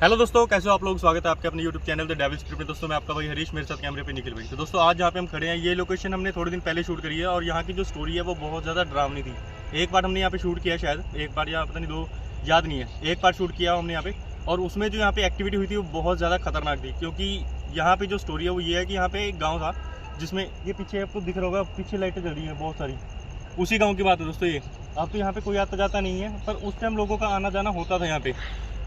Hello दोस्तों, कैसे हो आप लोग। स्वागत है आपके अपने YouTube channel the devil script में। दोस्तों मैं आपका भाई हरीश, मेरे साथ कैमरे पे निकल भाई। तो दोस्तों आज जहाँ पे हम खड़े हैं, ये लोकेशन हमने थोड़े दिन पहले शूट करी है और यहाँ की जो स्टोरी है वो बहुत ज़्यादा डरावनी थी। एक बार हमने यहाँ पे शूट किया, शायद एक बार या पता नहीं दो, याद नहीं है। एक बार शूट किया हमने यहाँ पे, और उसमें जो यहाँ पे एक्टिविटी हुई थी वो बहुत ज़्यादा खतरनाक थी। क्योंकि यहाँ पे जो स्टोरी है वो ये है कि यहाँ पे एक गाँव था जिसमें ये पीछे आपको दिख रहा होगा, पीछे लाइटें जल रही हैं बहुत सारी। उसी गाँव की बात है दोस्तों ये। अब तो यहाँ पे कोई आता जाता नहीं है, पर उस टाइम लोगों का आना जाना होता था यहाँ पे।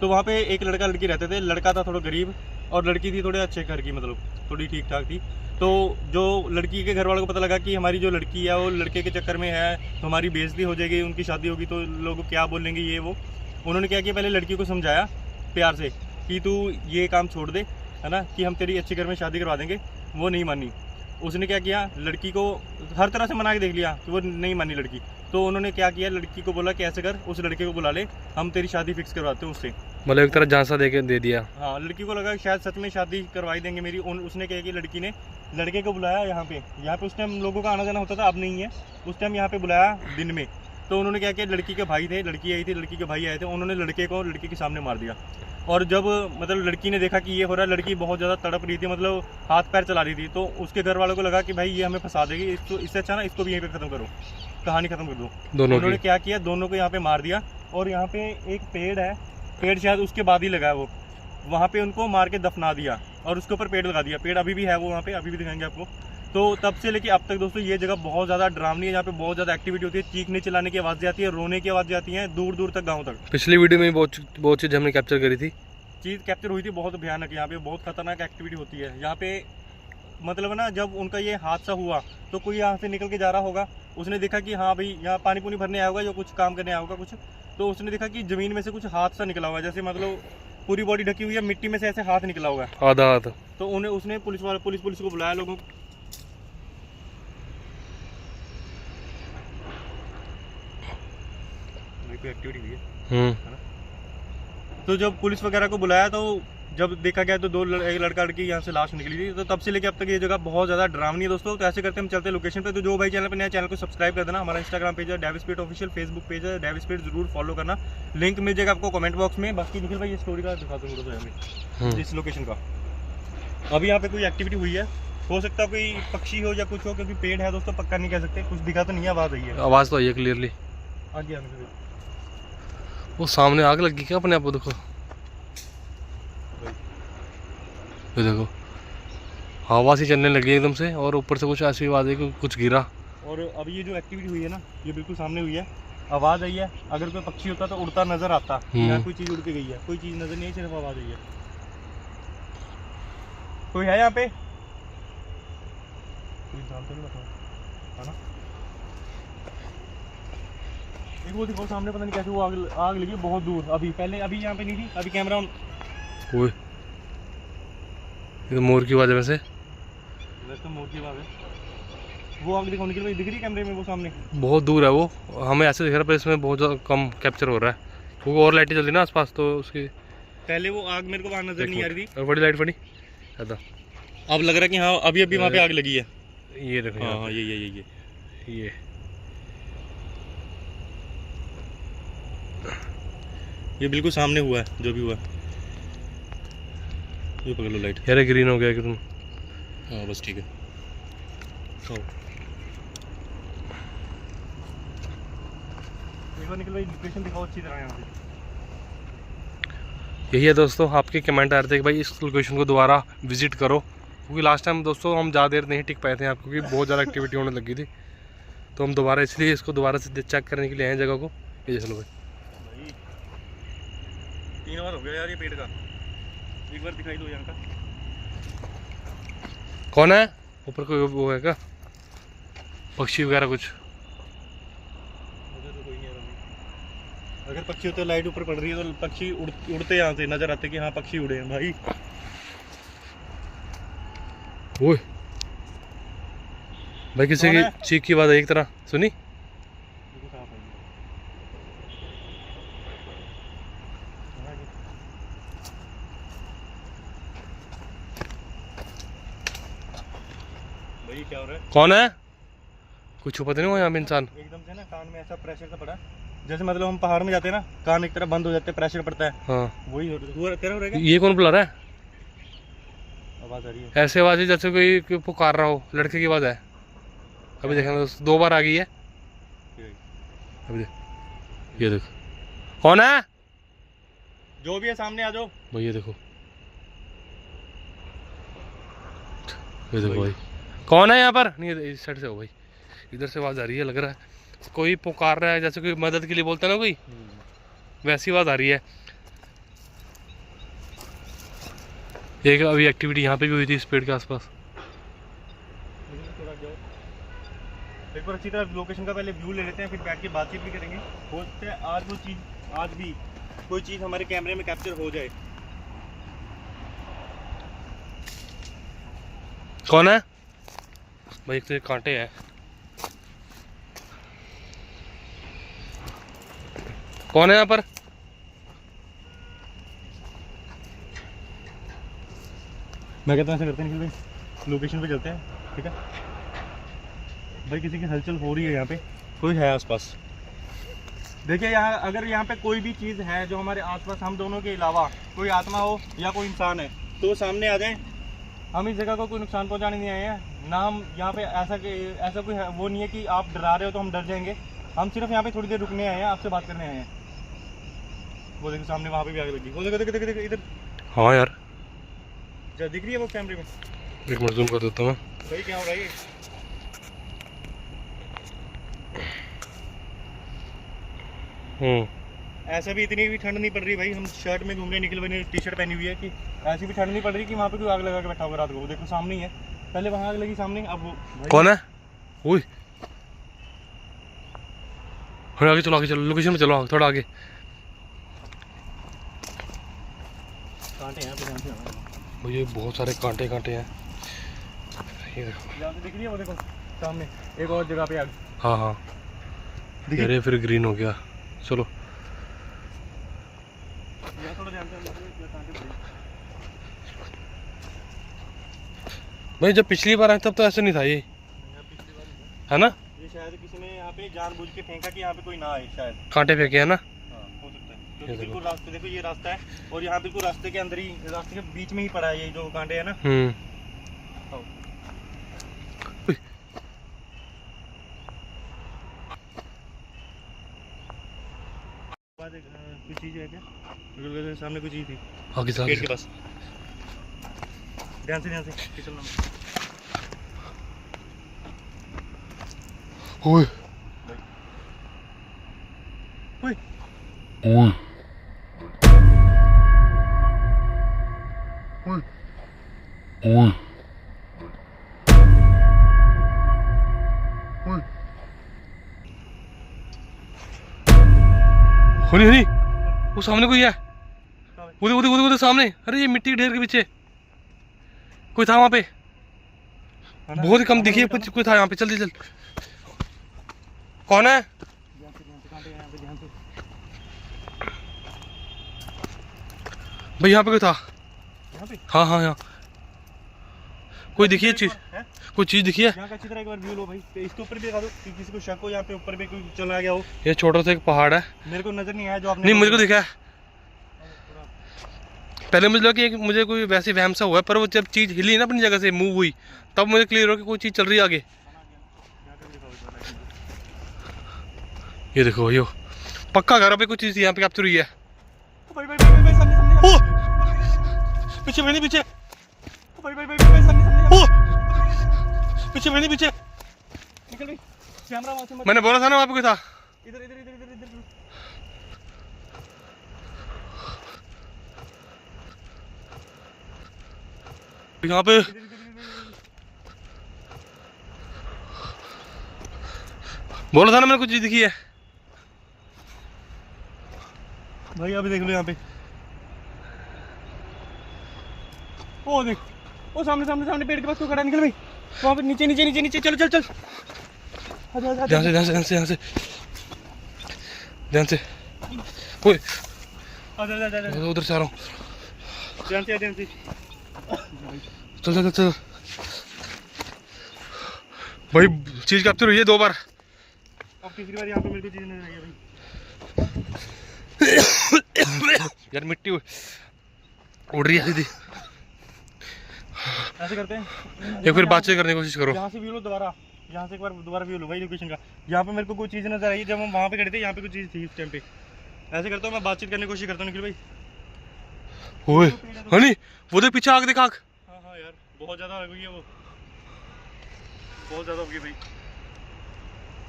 तो वहाँ पे एक लड़का लड़की रहते थे। लड़का था थोड़ा गरीब और लड़की थी थोड़े अच्छे घर की, मतलब थोड़ी ठीक ठाक थी। तो जो लड़की के घर वालों को पता लगा कि हमारी जो लड़की है वो लड़के के चक्कर में है, तो हमारी बेइज्जती हो जाएगी, उनकी शादी होगी तो लोग क्या बोलेंगे ये वो। उन्होंने क्या किया, पहले लड़की को समझाया प्यार से कि तू ये काम छोड़ दे, है ना, कि हम तेरी अच्छे घर में शादी करवा देंगे। वो नहीं मानी। उसने क्या किया, लड़की को हर तरह से मना के देख लिया कि वो नहीं मानी लड़की। तो उन्होंने क्या किया, लड़की को बोला कि ऐसे कर, उस लड़के को बुला ले, हम तेरी शादी फिक्स करवाते हैं उससे। मतलब एक तरह झांसा दे दिया। हाँ, लड़की को लगा कि शायद सच में शादी करवाई देंगे मेरी। उसने क्या किया, लड़की ने लड़के को बुलाया यहाँ पे उस टाइम लोगों का आना जाना होता था, अब नहीं है। उस टाइम यहाँ पे बुलाया दिन में। तो उन्होंने क्या किया, लड़की के भाई थे, लड़की आई थी, लड़की के भाई आए थे, उन्होंने लड़के को लड़की के सामने मार दिया। और जब मतलब लड़की ने देखा कि ये हो रहा है, लड़की बहुत ज़्यादा तड़प रही थी, मतलब हाथ पैर चला रही थी। तो उसके घर वालों को लगा कि भाई ये हमें फंसा देगी, इसको इससे अच्छा ना इसको भी यहीं पे ख़त्म करो, कहानी ख़त्म कर दो। दोनों उन्होंने क्या किया, दोनों को यहाँ पे मार दिया। और यहाँ पे एक पेड़ है, पेड़ शायद उसके बाद ही लगा है वो, वहाँ पे उनको मार के दफना दिया और उसके ऊपर पेड़ लगा दिया। पेड़ अभी भी है वो वहाँ पे, अभी भी दिखाएंगे आपको। तो तब से लेके अब तक दोस्तों ये जगह बहुत ज़्यादा डरावनी है। यहाँ पे बहुत ज़्यादा एक्टिविटी होती है, चीखने चिल्लाने की आवाज़ें आती है, रोने की आवाज़ें आती हैं दूर दूर तक, गाँव तक। पिछली वीडियो में बहुत चीज़ हमने कैप्चर करी थी। चीज़ कैप्चर हुई थी, बहुत भयानक। यहाँ पे बहुत खतरनाक एक्टिविटी होती है यहाँ पे। मतलब ना, जब उनका ये हादसा हुआ तो कोई यहाँ से निकल के जा रहा होगा, उसने देखा कि हाँ भाई यहाँ पानी पुनी भरने आया होगा या कुछ काम करने आया होगा कुछ। तो उसने देखा कि ज़मीन में से कुछ हाथ सा निकला हुआ है, जैसे मतलब पूरी बॉडी ढकी हुई है, मिट्टी में से ऐसे हाथ निकला हुआ है, आधा हाथ। तो उन्हें उसने पुलिस को बुलाया लोगों को। एक्टिविटी हुई है। तो जब पुलिस वगैरह को बुलाया तो जब देखा गया तो एक लड़का लड़की यहाँ से लाश निकली थी। तो तब से लेके अब तक ये जगह बहुत ज़्यादा डरावनी है दोस्तों। तो ऐसे करते हम चलते हैं लोकेशन पे। तो जो भाई चैनल पे नया, चैनल को सब्सक्राइब कर देना। हमारा इंस्टाग्राम पेज है devil spirit official, Facebook page है डेविल स्पिरिट, जरूर फॉलो करना। लिंक मिल जाएगा आपको कमेंट बॉक्स में। बाकी निखिल भाई ये स्टोरी का दिखा दूँगा हमें इस लोकेशन का। अभी यहाँ पे कोई एक्टिविटी हुई है, हो सकता है कोई पक्षी हो या कुछ हो, क्योंकि पेड़ है दोस्तों, पक्का नहीं कह सकते। कुछ दिखा तो नहीं है, आवाज़ आई है। आवाज़ तो आई है क्लियरली। आगे वो सामने आग लगी क्या अपने आप को, देखो ये देखो, हवा सी चलने लगी एकदम से और ऊपर से कुछ ऐसी आवाज़ है कि कुछ गिरा। और अभी ये जो एक्टिविटी हुई है ना, ये बिल्कुल सामने हुई है, आवाज़ आई है। अगर कोई पक्षी होता तो उड़ता नजर आता, यहाँ कोई चीज़ उड़ के गई है, कोई चीज़ नजर नहीं आई, सिर्फ आवाज़ आई है। कोई है यहाँ पे? कोई इंसान तो नहीं बताओ, है ना? एक वो देखो सामने, पता नहीं कैसे वो आग लगी बहुत दूर। अभी पहले अभी यहाँ पे नहीं थी, अभी कैमरा ऑन। ओए, ये मोर की आवाज़ है वैसे। वैसे तो मोर की आवाज़ है। वो आग दिखाओ निकल भाई, दिख रही कैमरे में वो सामने? बहुत दूर है वो, हमें ऐसे दिख रहा है पर इसमें बहुत ज़्यादा कम कैप्चर हो रहा है क्योंकि और लाइटें चल रही ना आसपास, तो उसकी पहले वो आग मेरे को वहाँ नजर नहीं आ रही थी। बड़ी लाइट पड़ी ज़्यादा। अब लग रहा है कि हाँ अभी अभी वहाँ पे आग लगी है। ये देखो, हाँ ये ये बिल्कुल सामने हुआ है जो भी हुआ। ये पकड़ लो लाइट। यार ग्रीन हो गया कि तुम। हाँ बस ठीक है। एक बार निकल भाई लोकेशन दिखाओ अच्छी तरह यहाँ पे। यही है दोस्तों, आपके कमेंट आ रहे थे कि भाई इस लोकेशन को दोबारा विजिट करो, क्योंकि लास्ट टाइम दोस्तों हम ज़्यादा देर नहीं टिक पाए थे यहाँ, क्योंकि बहुत ज़्यादा एक्टिविटी होने लगी थी। तो हम दोबारा इसलिए इसको दोबारा से चेक करने के लिए आए जगह को। ये चलो भाई 3 बार हो गया यार ये पेड़ का। एक बार दिखाई दो यहाँ का। कौन है ऊपर? कोई वो है क्या, पक्षी वगैरह कुछ? मुझे तो कोई नहीं आ रहा। अगर पक्षी होते, लाइट ऊपर पड़ रही है तो पक्षी उड़ते यहाँ से नजर आते कि हाँ पक्षी उड़े हैं भाई। ओए भाई, किसी की चीख की आवाज़ है एक तरह, सुनी? कौन है? कुछ छुपा तो नहीं हुआ यहाँ पे इंसान? एकदम से ना कान में ऐसा प्रेशर सा पड़ा जैसे मतलब हम पहाड़ में जाते हैं ना, कान एक तरफ बंद हो जाते हैं, प्रेशर पड़ता है, हाँ वही तेरा हो रहा है। ये कौन बुला रहा है? आवाज आ रही है ऐसे आवाज है जैसे कोई पुकार रहा हो, लड़के की आवाज है। अभी देखना दोस्त, 2 बार आ गई है। अभी देख, ये देखो कौन है, जो भी है सामने आ जाओ भाई ये देखो, ये देखो भाई कौन है यहाँ पर। नहीं इस साइड से हो भाई, इधर से आवाज आ रही है, लग रहा है कोई पुकार रहा है, जैसे कोई मदद के लिए बोलता है ना कोई, वैसी आवाज आ रही है। एक अभी एक्टिविटी यहाँ पे भी हुई थी इस पेड़ के आसपास। एक बार अच्छी तरह लोकेशन का पहले व्यू ले लेते हैं, फिर बैठ के बातचीत भी करेंगे। हो सकता है आज भी कोई चीज़ हमारे कैमरे में कैप्चर हो जाए। कौन है भाई? एक तो ये कांटे हैं, कौन है यहाँ पर? मैं कहता हूँ ऐसा करते हैं निखिल भाई, लोकेशन पे चलते हैं, ठीक है भाई। किसी की हलचल हो रही है यहाँ पे, कोई है आसपास। देखिए यहाँ, अगर यहाँ पे कोई भी चीज़ है जो हमारे आसपास, हम दोनों के अलावा कोई आत्मा हो या कोई इंसान है, तो वो सामने आ जाए। हम इस जगह को कोई नुकसान पहुँचाने नहीं आए हैं ना, हम यहाँ पे ऐसा कोई वो नहीं है कि आप डरा रहे हो तो हम डर जाएंगे। हम सिर्फ यहाँ पे थोड़ी देर रुकने आए हैं, आपसे बात करने आए हैं। वो देखो सामने, वहाँ पे भी आग लगी, वो देखो देखो देखो इधर। हाँ यार दिख रही है वो कैमरे में? एक मिनट जूम कर देता हूँ भाई। क्या हो रहा है ये? ऐसा भी इतनी भी ठंड नहीं पड़ रही भाई, हम शर्ट में घूम रहे हैं, निकल भाई ने टी शर्ट पहनी हुई है, कि ऐसी भी ठंड नहीं पड़ रही कि वहाँ पे कोई आग लगा के बैठा होगा रात को। वो देखो सामने ही है, पहले वहाँ आग लगी सामने, अब वो कौन है? ओए आगे चलो, आगे चलो, लोकेशन में चलो, थोड़ा आगे। कांटे हैं भाई ये बहुत सारे कांटे हैं, ये देखो। यहाँ से दिख रही है वो देखो सामने एक और जगह पे आग। हाँ हाँ अरे फिर ग्रीन हो गया, चलो। थोड़ा ध्यान से भाई जब पिछली बार आए तब तो ऐसे नहीं था ये, है ना? ये शायद किसी ने यहाँ पे जानबूझ के फेंका कि यहाँ पे कोई ना आए, शायद कांटे फेंके है ना। हाँ, हो सकता है, क्योंकि बिल्कुल रास्ते, देखो ये रास्ता है और यहाँ बिल्कुल रास्ते के अंदर ही, रास्ते के बीच में ही पड़ा है ये जो कांटे है ना। कुछ चीज है क्या? बिल्कुल सामने कुछ चीज थी आगे से, पेड़ के पास। ध्यान से चलना। ओए ओए ओए ओए होनी होनी, वो सामने कोई है, उधर उधर उधर उधर सामने। अरे ये मिट्टी के ढेर के पीछे कोई था वहाँ पे, बहुत ही कम दिखी, कोई था यहाँ पे। जल्दी चल, कौन है भाई? यहाँ पे कोई था, हाँ हाँ यहाँ कोई दिखी है चीज, कोई चीज दिखी है? यहाँ का अच्छी तरह एक बार व्यू लो भाई, इसके ऊपर भी दिखा दो कि किसी को शक हो यहाँ पे ऊपर भी कोई चला गया हो। ये छोटा सा एक पहाड़ है, मेरे को नजर नहीं आया जो आपने। नहीं मुझे को दिखा है, पहले मुझे लगा कि मुझे कोई वैसे वहम सा हुआ है, पर वो जब चीज हिली ना अपनी जगह से, मूव हुई, तब मुझे क्लियर हो कि कोई चीज चल रही है आगे। ये देखो भाई, पक्का घर पे कुछ चीज यहाँ पे कैप्चर हुई है। पीछे मैंने पीछे, पीछे मैंने पीछे, निकल भाई कैमरा वहां से मत। मैंने बोला था ना वहाँ पे कोई था। इधर इधर इधर इधर इधर यहाँ पे बोला था ना मैंने, कुछ चीज दिखी है भाई। अभी देख लो यहाँ पे, ओ देख, ओ सामने सामने सामने पेड़ के पास कोई खड़ा। निकल भाई वहाँ पे, नीचे नीचे नीचे नीचे, चलो चल चल, ध्यान से ध्यान से ध्यान से ध्यान से ध्यान से, कोई उधर से आ रहा हूँ, ध्यान से ध्यान से, चल चल चल भाई। चीज कैप्चर हुई है 2 बार, अब तीसरी बार यहाँ पे मेरे को चीज नजर आई है भाई। यार मिट्टी उड़ रही है सीधी। ऐसे करते हैं, एक फिर बातचीत करने की कोशिश करो। यहाँ से व्यू लो दोबारा, यहाँ से एक बार दोबारा व्यू लो भाई लोकेशन का। यहाँ पे मेरे को कोई चीज़ नजर आई जब हम वहाँ पे खड़े थे, यहाँ पे कुछ चीज़ थी इस टाइम पे। ऐसे करता हूँ मैं, बातचीत करने की कोशिश करता हूँ निखिल भाई। ओए हनी, वो देख पीछे आग, देख आग। हाँ हाँ यार, बहुत ज़्यादा हो गई है वो, बहुत ज़्यादा हो गई भाई।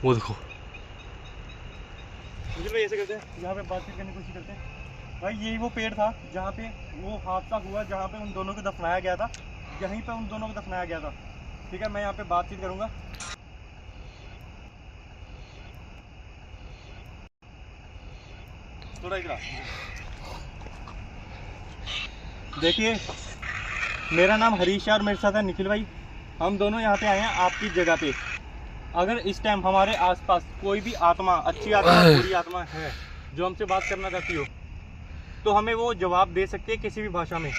वो देखो निखिल भाई ऐसे करते हैं, यहाँ पे बातचीत करने की कोशिश करते हैं भाई। यही वो पेड़ था जहाँ पे वो हादसा हुआ, जहाँ पे उन दोनों को दफनाया गया था, यहीं पे उन दोनों को दफनाया गया था। ठीक है, मैं यहाँ पे बातचीत करूँगा। थोड़ा इधर देखिए, मेरा नाम हरीश है और मेरे साथ है निखिल भाई। हम दोनों यहाँ पे आए हैं आपकी जगह पे। अगर इस टाइम हमारे आसपास कोई भी आत्मा, अच्छी आत्मा बुरी आत्मा है जो हमसे बात करना चाहती हो, तो हमें वो जवाब दे सकती है किसी भी भाषा में।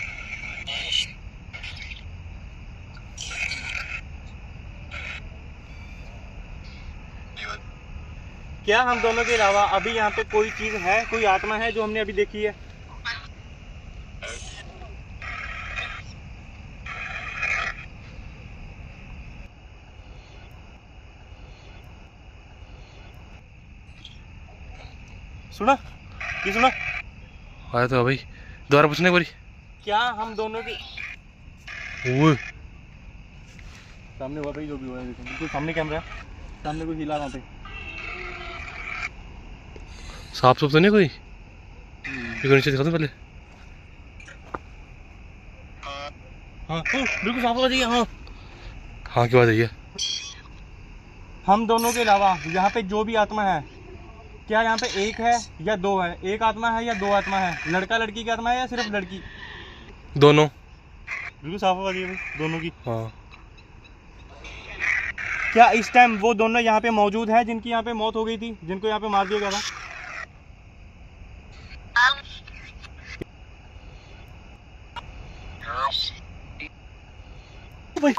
क्या हम दोनों के अलावा अभी यहाँ पे कोई चीज़ है, कोई आत्मा है जो हमने अभी देखी है? सुना? ये सुना? आया तो भाई, दोबारा पूछने एक बारी। क्या हम दोनों की ओए सामने हुआ भाई, जो भी हुआ है देखो, बिल्कुल सामने कैमरा है, सामने कोई हिला वहाँ पे। साफ सुफ तो नहीं कोई? ये नीचे दिखा दो पहले। हाँ बिल्कुल साफ हो जाइए। हाँ हाँ की बात है ये। हम दोनों के अलावा यहाँ पे जो भी आत्मा है, क्या यहाँ पे एक है या दो है? एक आत्मा है या दो आत्मा है? लड़का लड़की की आत्मा है या सिर्फ लड़की? दोनों। बिल्कुल साफ हो जाइए भाई, दोनों की। हाँ। क्या इस टाइम वो दोनों यहाँ पे मौजूद है जिनकी यहाँ पे मौत हो गई थी, जिनको यहाँ पे मार दिया गया था? भाई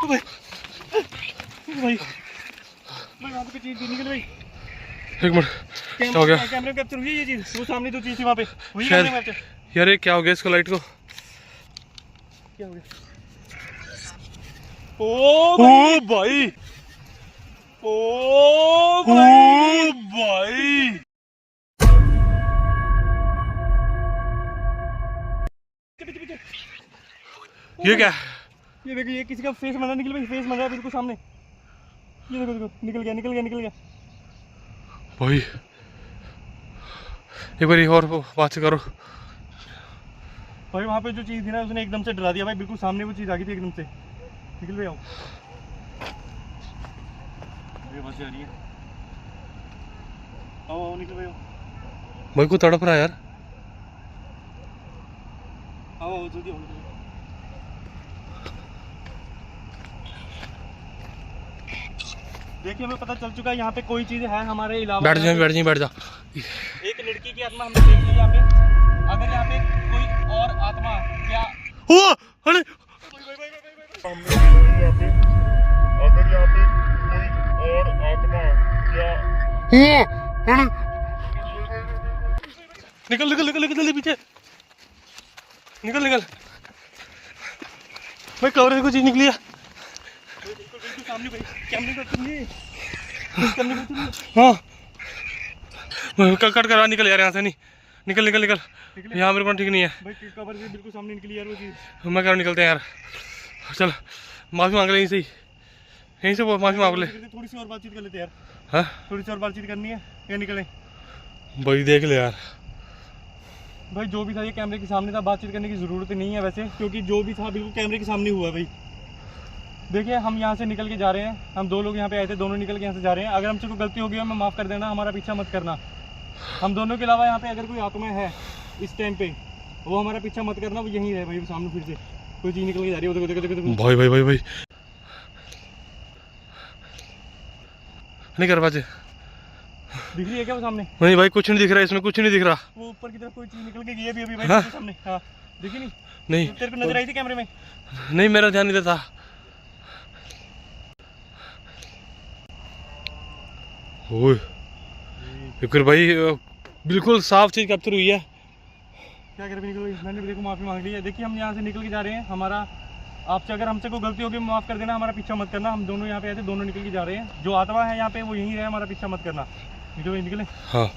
भाई भाई वहाँ पे चीज निकल भाई। एक मिनट, क्या हो गया? कैमरे में कैप्चर हुई है ये चीज, वो सामने जो चीज थी वहाँ पे, वही शायद। कैमरे में कैप्चर। यार ये क्या हो गया इसको, लाइट को? क्या हो गया? ओ भाई, ओ भाई पीछे पीछे। ये क्या? ये देखो, ये किसी का फेस बन रहा है निकल भाई, फेस बन रहा है बिल्कुल सामने। ये देखो देखो, निकल गया निकल गया निकल गया भाई। एक बार और बात करो भाई। वहाँ पे जो चीज़ थी ना, उसने एकदम से डरा दिया भाई, बिल्कुल सामने वो चीज़ आ गई थी एकदम से। निकल भाई आओ, ये बस जा रही है। आओ आओ निकल भाई आओ, भाई को तड़प रहा है यार। आओ आओ जल्दी आओ। देखिए हमें पता चल चुका है यहाँ पे कोई चीज़ है हमारे अलावा। बैठ जा बैठ जा बैठ जा। एक लड़की की आत्मा हमने देख ली यहाँ पे। अगर यहाँ पे कोई और आत्मा, क्या ओ अरे अगर यहाँ पे कोई और आत्मा, क्या अरे निकल निकल निकल निकल जल्दी पीछे निकल निकल। भाई कवर से कुछ चीज निकली है। बिल्कुल सामने भाई, कैमरे में चलिए, कैमरे में चलिए। हाँ कट करा, निकल यार यहाँ से। नहीं निकल निकल निकल, यहाँ मेरे को ठीक नहीं है भाई, कवर से बिल्कुल सामने निकली यार वो चीज़। मैं कह रहा हूँ निकलते हैं यार। चल माफी मांग ले यहीं से ही, यहीं से वो माफी मांग ले। थोड़ी सी और बातचीत कर लेते यार। हाँ थोड़ी सी और बातचीत करनी है या निकलें? भाई देख ले यार। भाई जो भी था ये कैमरे के सामने था, बातचीत करने की ज़रूरत नहीं है वैसे, क्योंकि जो भी था बिल्कुल कैमरे के सामने हुआ है भाई। देखिए हम यहाँ से निकल के जा रहे हैं, हम दो लोग यहाँ पे आए थे, दोनों निकल के यहाँ से जा रहे हैं। अगर हमसे कोई गलती हो गई है, हमें माफ़ कर देना, हमारा पीछा मत करना। हम दोनों के अलावा यहाँ पे अगर कोई आत्मा है इस टाइम पे, वो हमारा पीछा मत करना, वो यहीं है भाई। वो सामने फिर से कोई चीज़ निकल के जा रही है, देखो देखो देखो। भाई भाई भाई भाई नहीं कर पाते। दिख रही है क्या वो सामने? नहीं भाई कुछ नहीं दिख रहा है इसमें, कुछ नहीं दिख रहा। वो ऊपर की तरफ कोई चीज़ निकल के गई है अभी अभी भाई। हाँ? सामने हाँ, दिखी नहीं? नहीं तेरे को नजर आई थी कैमरे में? नहीं मेरा ध्यान नहीं देता। ओए फिर भाई बिल्कुल साफ चीज़ कैप्चर हुई है। क्या कर भी निकल, मैंने भी देखो माफ़ी मांग ली है। देखिए हम यहाँ से निकल के जा रहे हैं, हमारा आपसे अगर हमसे कोई गलती होगी माफ़ कर देना, हमारा पीछा मत करना। हम दोनों यहाँ पे आए थे, दोनों निकल के जा रहे हैं। जो आत्मा है यहाँ पे वो यहीं रहे, हमारा पीछा मत करना। निकले। हाँ